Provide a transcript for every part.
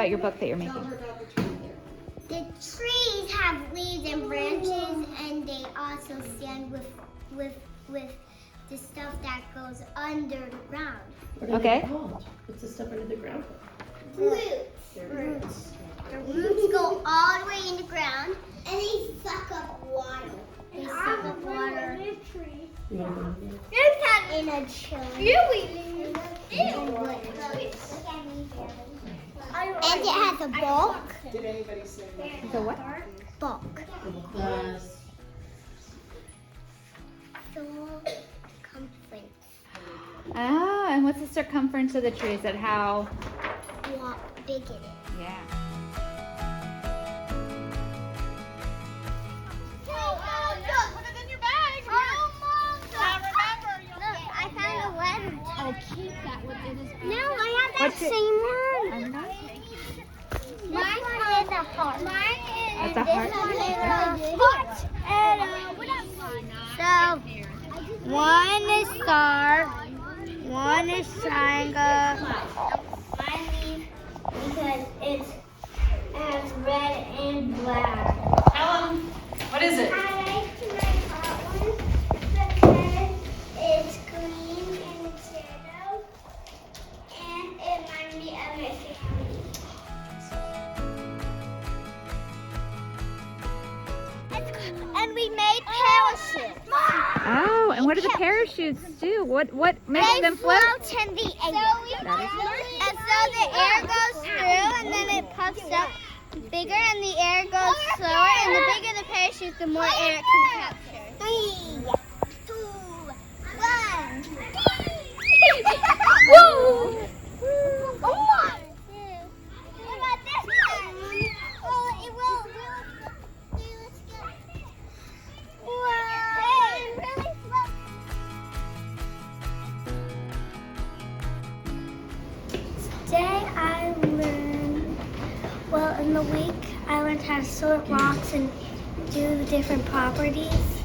about your book that you're making. The trees have leaves and branches, and they also stand with the stuff that goes under the ground. What are Okay. they called? What's the stuff under the ground? Roots. The roots go all the way in the ground, and they suck up water. They suck up water. You want to go in In a tree. And it has a bulk. Did anybody say that? So what? Bulk. Glass. Circumference. Ah, and what's the circumference of the tree? Is that how? What big it is. Yeah. Keep that with this. No, I have that What's it? same one. I don't know. Mine is a heart. Mine is That's a heart? This one is a heart. And what else? So, one is star, one is triangle. Mine means because it has red and black. What is it? I like my hot one because it's green and it's yellow, and it reminds me of my family. And we made parachutes. Oh, and what do the parachutes do? What makes They them float? float in the air. And so the air goes through, and then it puffs up bigger, and the air goes slower. And the bigger the parachute, the more air it can capture. 3, 2, 1. Woo! What about this one? Well, it will. Let's go. Wow! It really floats. Today I learned, well, in the week I learned how to sort rocks and do the different properties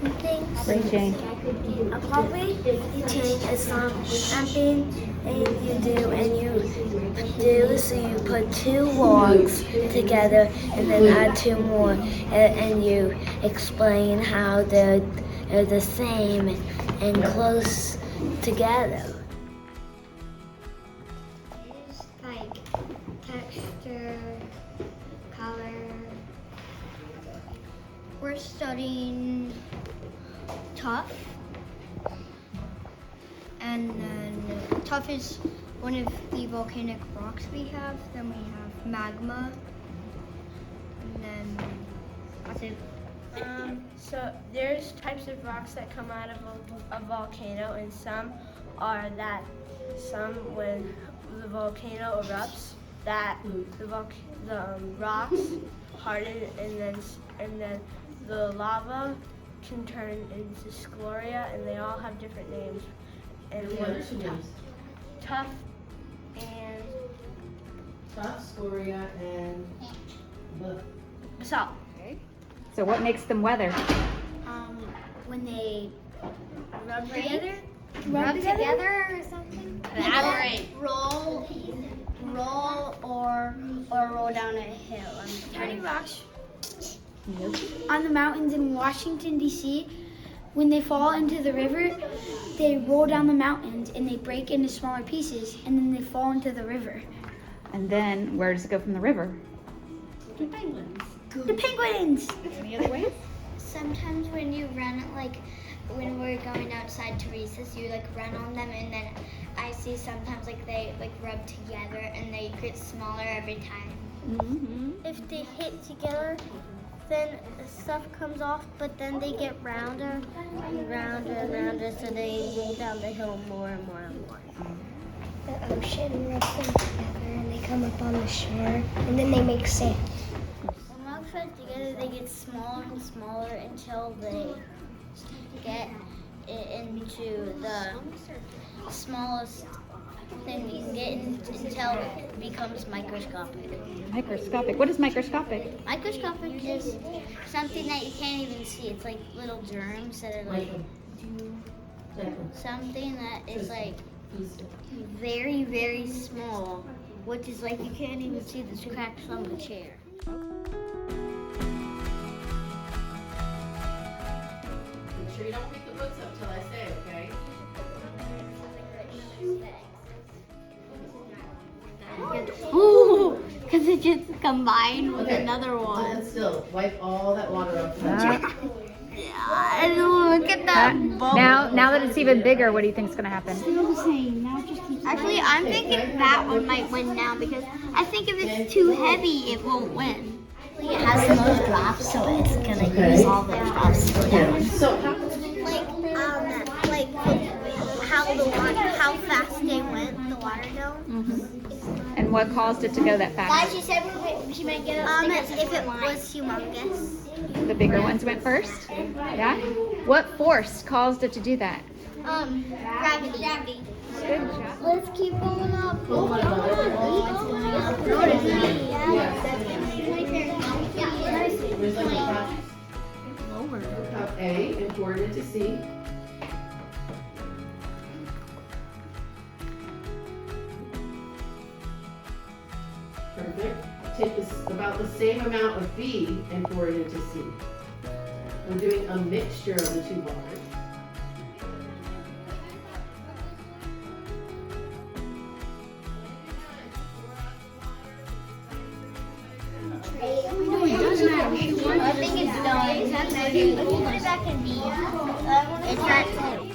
and things. Great, Jane. Probably you take a something and you do so you put 2 logs together and then add 2 more and you explain how they're the same and close together. It's like texture, color. We're studying tuff. And then tuff is one of the volcanic rocks we have. Then we have magma. And then that's it. So there's types of rocks that come out of a volcano, and some are that when the volcano erupts, that the rocks harden, and then the lava can turn into scleria, and they all have different names. And one's tough and Scoria and basalt. So what makes them weather? When they rub together or something. Elaborate. Roll or roll down a hill. Tiny rocks on the mountains in Washington, D.C., when they fall into the river, they roll down the mountains and they break into smaller pieces, and then they fall into the river. And then where does it go from the river? The penguins! Any other ways? Sometimes when you run, like when we're going outside to recess, you like run on them, and then I see sometimes like they like rub together and they get smaller every time. Mm-hmm. If they hit together, then stuff comes off, but then they get rounder and rounder and rounder, so they roll down the hill more and more and more. The ocean rubs them together and they come up on the shore, and then they make sand. When rocks rub together, they get smaller and smaller until they get into the smallest thing you can get until it becomes microscopic. Microscopic. What is microscopic? Microscopic is something that you can't even see. It's like little germs that are like something that is like very, very small which is like you can't even see the cracks on the chair. Make sure you don't pick the books up till I say, okay? Ooh, because it just combined with Okay. another one. Hold still. Wipe all that water off the chair. Yeah, look at that bubble. Now that it's even bigger, what do you think is going to happen? Actually, I'm thinking that one might win now because I think if it's too heavy, it won't win. It has the most drops, so it's gonna use all the drops to go down. So, Like how fast they went, the water dome. And what caused it to go that fast? She said she might get if it was humongous. The bigger ones went first? Yeah? What force caused it to do that? Gravity. Good job. Let's keep going up. pull one another. Where's like the top? Top A and pour it into C. Perfect. Take this, about the same amount of B and pour it into C. We're doing a mixture of the two waters. I think it's done. Put it back in B. It's at 2.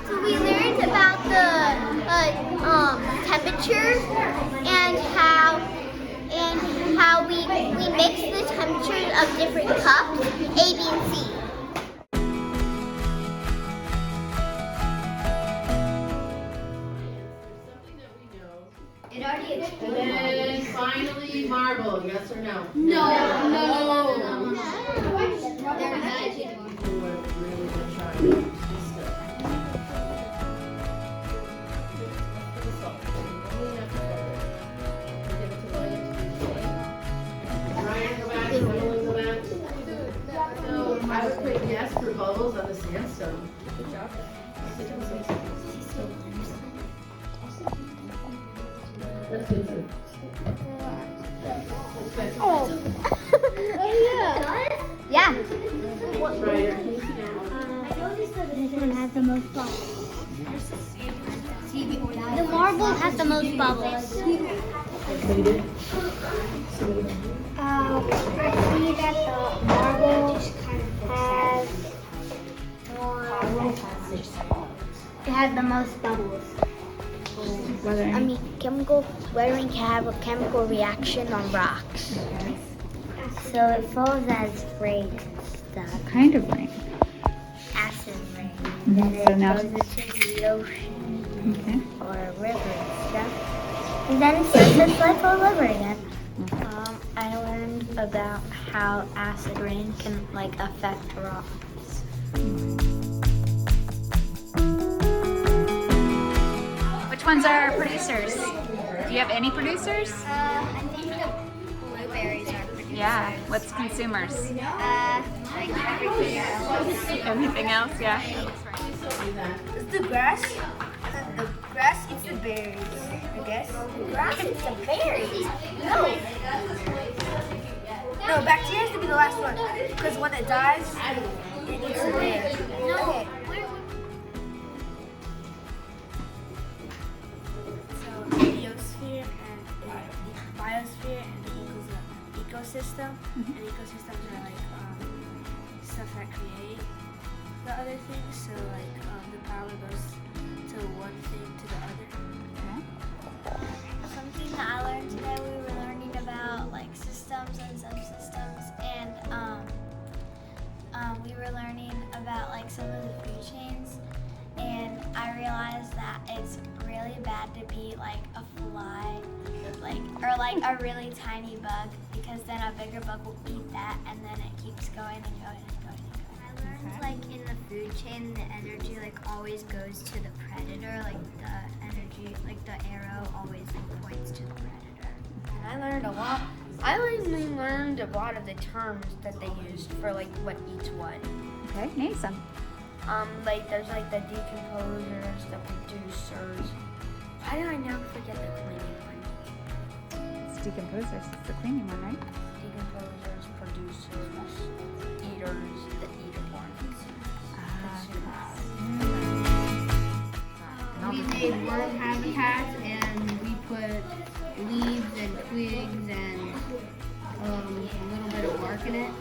So we learned about the temperature and how we mix the temperatures of different cups, A, B, and C. And then finally, marble, yes or no? No. People who have really been trying this stuff. Ryan, go back. Emily, go back. So I would put yes for bubbles on the sandstone. Good job. That's good too. Yeah. Right. This one has the most bubbles. The marble has the most bubbles. See that the marble has more. It has the most bubbles. Weathering can have a chemical reaction on rocks. So it falls as rain stuff. What kind of rain? Acid rain. Mhm. So now- Goes into the ocean Okay. or a river and stuff. And then it starts its life all over again. I learned about how acid rain can affect rocks. Which ones are our producers? Do you have any producers? I think the blueberries are pretty. Yeah. What's consumers? Like everything else. Everything else? Yeah. It's the grass. The grass eats the berries, I guess. The grass eats the berries. No, bacteria has to be the last one. Because when it dies, it eats the berries. No. So the biosphere and the biosphere and equals an ecosystem. And ecosystems are stuff that create the other things. So the power goes to one thing to the other. Something that I learned today, we were learning about systems and subsystems, and we were learning about some of the food chains, and I realized that it's really bad to be a fly, or a really tiny bug, because then a bigger bug will eat that, and then it keeps going and going and going and going. I learned in the food chain, the energy always goes to the predator, the energy, the arrow always points to the predator. I learned a lot. I learned a lot of the terms that they used for what eats what. Okay. Name some. There's the decomposers, the producers, Why do I now forget the cleaning one? It's decomposers. It's the cleaning one, right? Decomposers, producers, eaters, the eater ones. We made worm habitats and we put leaves and twigs and a little bit of bark in it.